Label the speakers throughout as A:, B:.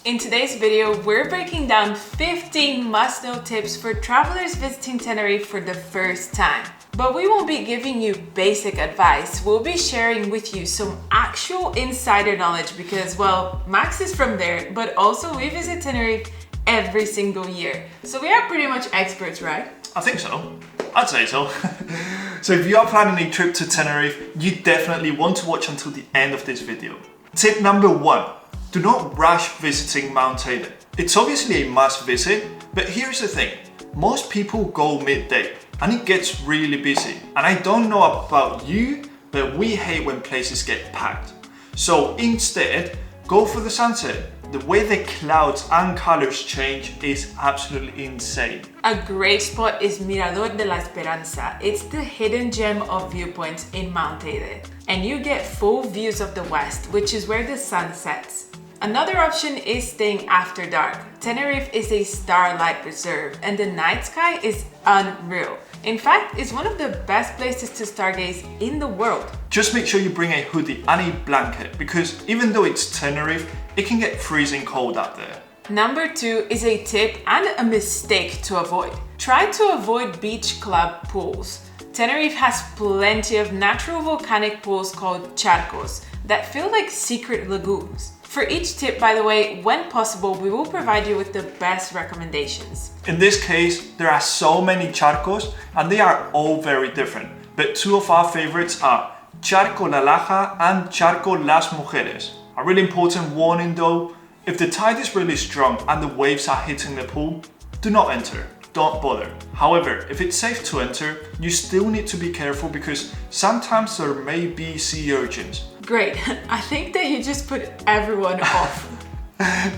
A: In today's video, we're breaking down 15 must-know tips for travelers visiting Tenerife for the first time. But we won't be giving you basic advice. We'll be sharing with you some actual insider knowledge because, well, Max is from there, but also we visit Tenerife every single year. So we are pretty much experts, right?
B: I think so. I'd say so. So if you are planning a trip to Tenerife, you definitely want to watch until the end of this video. Tip number 1. Do not rush visiting Mount Teide. It's obviously a must visit, but here's the thing. Most people go midday and it gets really busy. And I don't know about you, but we hate when places get packed. So instead, go for the sunset. The way the clouds and colors change is absolutely insane.
A: A great spot is Mirador de la Esperanza. It's the hidden gem of viewpoints in Mount Teide. And you get full views of the west, which is where the sun sets. Another option is staying after dark. Tenerife is a starlight reserve and the night sky is unreal. In fact, it's one of the best places to stargaze in the world.
B: Just make sure you bring a hoodie and a blanket because even though it's Tenerife, it can get freezing cold out there.
A: Number 2 is a tip and a mistake to avoid. Try to avoid beach club pools. Tenerife has plenty of natural volcanic pools called charcos that feel like secret lagoons. For each tip, by the way, when possible, we will provide you with the best recommendations.
B: In this case, there are so many charcos and they are all very different. But two of our favorites are Charco La Laja and Charco Las Mujeres. A really important warning though, if the tide is really strong and the waves are hitting the pool, do not enter. Don't bother. However, if it's safe to enter, you still need to be careful because sometimes there may be sea urchins.
A: Great, I think that you just put everyone off.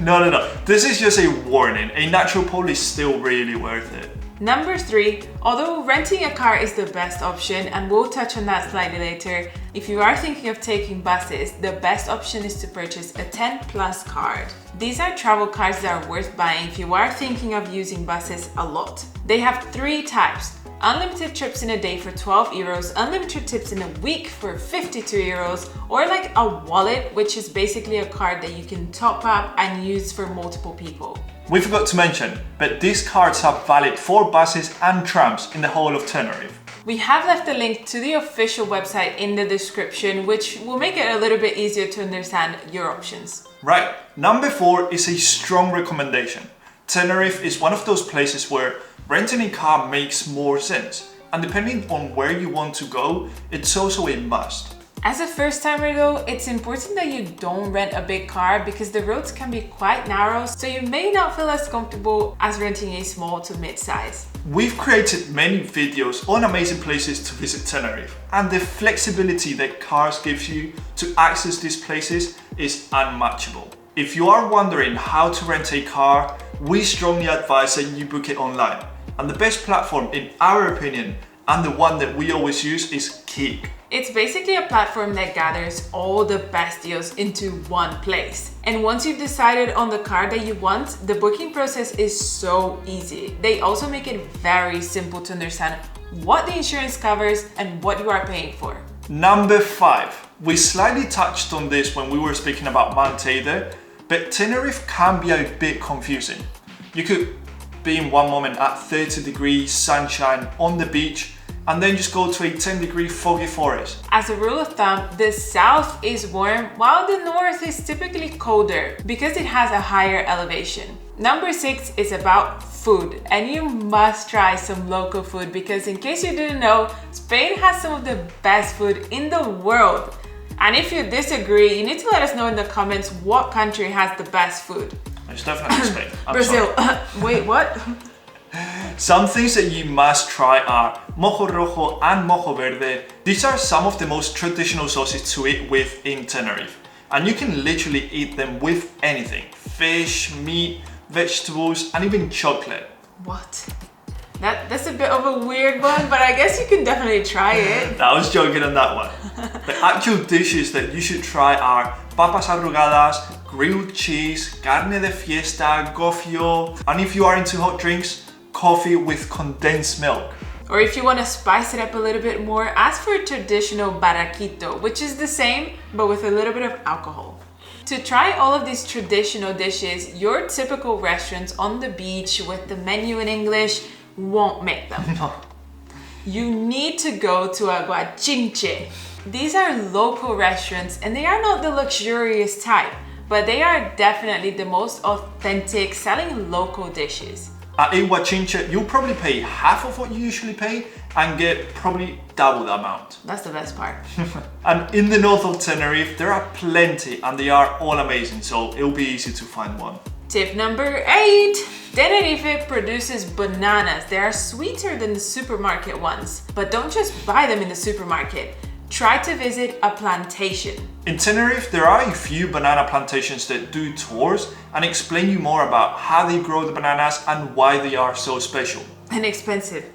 B: No. This is just a warning. A natural pool is still really worth it.
A: Number 3, although renting a car is the best option, and we'll touch on that slightly later, if you are thinking of taking buses, the best option is to purchase a 10 plus card. These are travel cards that are worth buying if you are thinking of using buses a lot. They have 3 types. Unlimited trips in a day for 12 euros, unlimited trips in a week for 52 euros, or like a wallet, which is basically a card that you can top up and use for multiple people.
B: We forgot to mention, but these cards are valid for buses and trams in the whole of Tenerife.
A: We have left a link to the official website in the description, which will make it a little bit easier to understand your options.
B: Right, number 4 is a strong recommendation. Tenerife is one of those places where renting a car makes more sense, and depending on where you want to go, it's also a must.
A: As a first-timer though, it's important that you don't rent a big car because the roads can be quite narrow, so you may not feel as comfortable as renting a small to mid-size.
B: We've created many videos on amazing places to visit Tenerife, and the flexibility that cars give you to access these places is unmatchable. If you are wondering how to rent a car, we strongly advise that you book it online. And the best platform in our opinion, and the one that we always use, is Kik.
A: It's basically a platform that gathers all the best deals into one place. And once you've decided on the car that you want, the booking process is so easy. They also make it very simple to understand what the insurance covers and what you are paying for.
B: Number 5. We slightly touched on this when we were speaking about Mount Teide, but Tenerife can be a bit confusing. You could be in one moment at 30 degrees sunshine on the beach and then just go to a 10-degree foggy forest.
A: As a rule of thumb, the south is warm while the north is typically colder because it has a higher elevation. Number 6 is about food, and you must try some local food because in case you didn't know, Spain has some of the best food in the world. And if you disagree, you need to let us know in the comments what country has the best food.
B: It's definitely Spain.
A: Brazil. Wait, what?
B: Some things that you must try are mojo rojo and mojo verde. These are some of the most traditional sauces to eat with in Tenerife. And you can literally eat them with anything. Fish, meat, vegetables, and even chocolate.
A: What? That's a bit of a weird one, but I guess you can definitely try it.
B: I was joking on that one. The actual dishes that you should try are papas arrugadas, grilled cheese, carne de fiesta, gofio, and if you are into hot drinks, coffee with condensed milk.
A: Or if you want to spice it up a little bit more, ask for a traditional barraquito, which is the same, but with a little bit of alcohol. To try all of these traditional dishes, your typical restaurants on the beach with the menu in English won't make them.
B: No.
A: You need to go to Aguachinche. These are local restaurants and they are not the luxurious type, but they are definitely the most authentic, selling local dishes.
B: At Aguachinche, you'll probably pay half of what you usually pay and get probably double the amount.
A: That's the best part.
B: And in the north of Tenerife, there are plenty and they are all amazing, so it'll be easy to find one.
A: Tip number 8. Tenerife produces bananas. They are sweeter than the supermarket ones, but don't just buy them in the supermarket. Try to visit a plantation.
B: In Tenerife, there are a few banana plantations that do tours and explain you more about how they grow the bananas and why they are so special.
A: And expensive.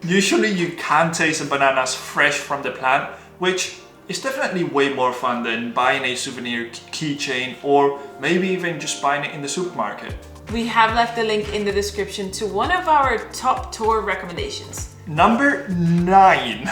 B: Usually you can taste the bananas fresh from the plant, which is definitely way more fun than buying a souvenir keychain or maybe even just buying it in the supermarket.
A: We have left a link in the description to one of our top tour recommendations.
B: Number 9.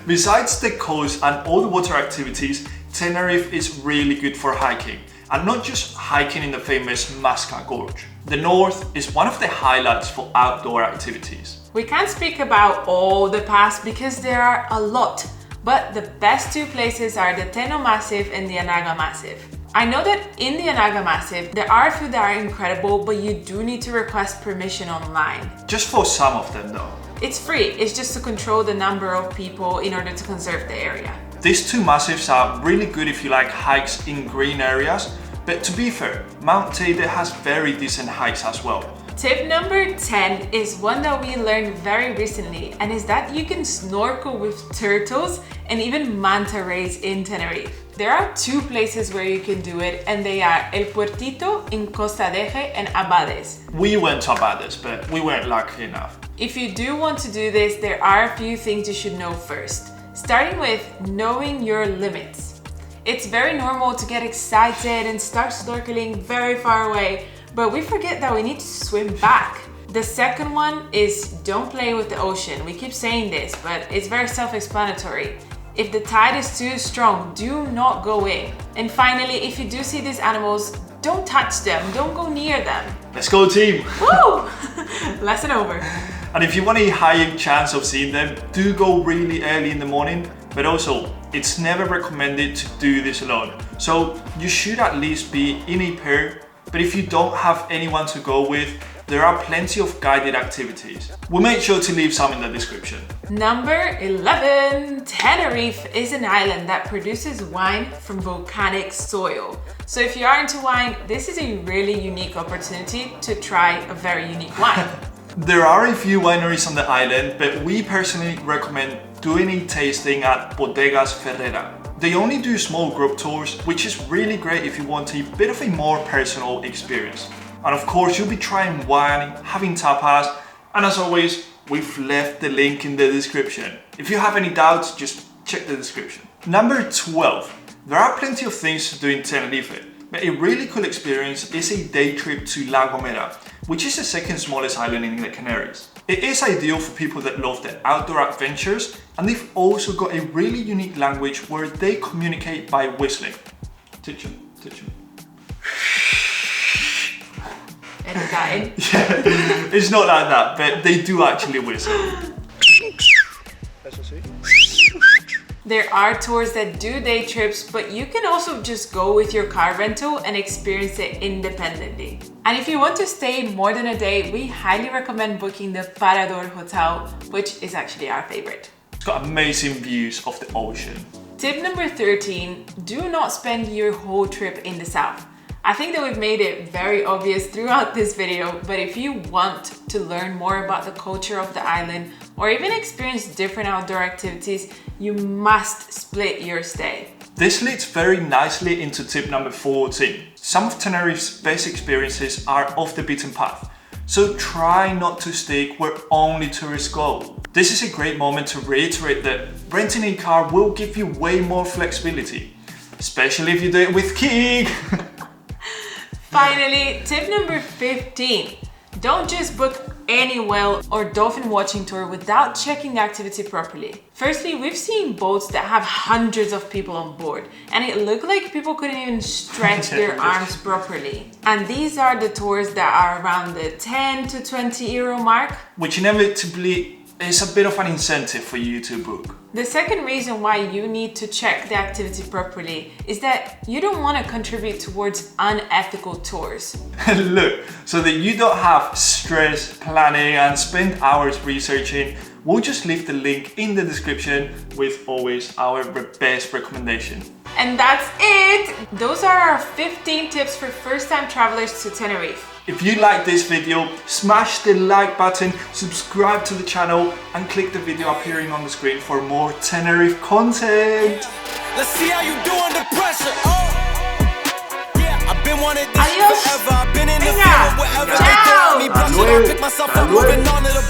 B: Besides the coast and all the water activities, Tenerife is really good for hiking. And not just hiking in the famous Masca Gorge. The north is one of the highlights for outdoor activities.
A: We can't speak about all the pass because there are a lot, but the best two places are the Teno Massif and the Anaga Massif. I know that in the Anaga Massif, there are a few that are incredible, but you do need to request permission online.
B: Just for some of them though.
A: It's free, it's just to control the number of people in order to conserve the area.
B: These two massifs are really good if you like hikes in green areas, but to be fair, Mount Teide has very decent hikes as well.
A: Tip number 10 is one that we learned very recently, and is that you can snorkel with turtles and even manta rays in Tenerife. There are two places where you can do it, and they are El Puertito in Costa Deje and Abades.
B: We went to Abades, but we weren't lucky enough.
A: If you do want to do this, there are a few things you should know first. Starting with knowing your limits. It's very normal to get excited and start snorkeling very far away, but we forget that we need to swim back. The second one is don't play with the ocean. We keep saying this, but it's very self-explanatory. If the tide is too strong, do not go in. And finally, if you do see these animals, don't touch them, don't go near them.
B: Let's go team!
A: Woo! Lesson over.
B: And if you want a higher chance of seeing them, do go really early in the morning, but also it's never recommended to do this alone. So you should at least be in a pair, but if you don't have anyone to go with, there are plenty of guided activities. We'll make sure to leave some in the description.
A: Number 11. Tenerife is an island that produces wine from volcanic soil. So if you are into wine, this is a really unique opportunity to try a very unique wine.
B: There are a few wineries on the island, but we personally recommend doing a tasting at Bodegas Ferrera. They only do small group tours, which is really great if you want a bit of a more personal experience. And of course, you'll be trying wine, having tapas, and as always, we've left the link in the description. If you have any doubts, just check the description. Number 12. There are plenty of things to do in Tenerife, but a really cool experience is a day trip to La Gomera, which is the second smallest island in the Canaries. It is ideal for people that love the outdoor adventures, and they've also got a really unique language where they communicate by whistling. Teach them.
A: Yeah,
B: it's not like that, but they do actually whistle.
A: There are tours that do day trips, but you can also just go with your car rental and experience it independently. And if you want to stay more than a day, we highly recommend booking the Parador Hotel, which is actually our favorite.
B: It's got amazing views of the ocean.
A: Tip number 13, do not spend your whole trip in the south. I think that we've made it very obvious throughout this video, but if you want to learn more about the culture of the island or even experience different outdoor activities, you must split your stay.
B: This leads very nicely into tip number 14. Some of Tenerife's best experiences are off the beaten path, so try not to stick where only tourists go. This is a great moment to reiterate that renting a car will give you way more flexibility, especially if you do it with King.
A: Finally, tip number 15. Don't just book any whale or dolphin watching tour without checking the activity properly. Firstly, we've seen boats that have hundreds of people on board, and it looked like people couldn't even stretch their arms properly. And these are the tours that are around the 10 to 20 euro mark,
B: which inevitably is a bit of an incentive for you to book.
A: The second reason why you need to check the activity properly is that you don't want to contribute towards unethical tours.
B: Look, so that you don't have stress planning and spend hours researching, we'll just leave the link in the description with always our best recommendation.
A: And that's it! Those are our 15 tips for first-time travelers to Tenerife.
B: If you like this video, smash the like button, subscribe to the channel and click the video appearing on the screen for more Tenerife content.
C: Let's see how you do under pressure. Yeah, I've been wanting this
A: Adios.
C: forever. I've been in the
A: Venga.
C: field wherever
A: Ciao.
C: they throw me. Brushing, I pick myself up, moving on to the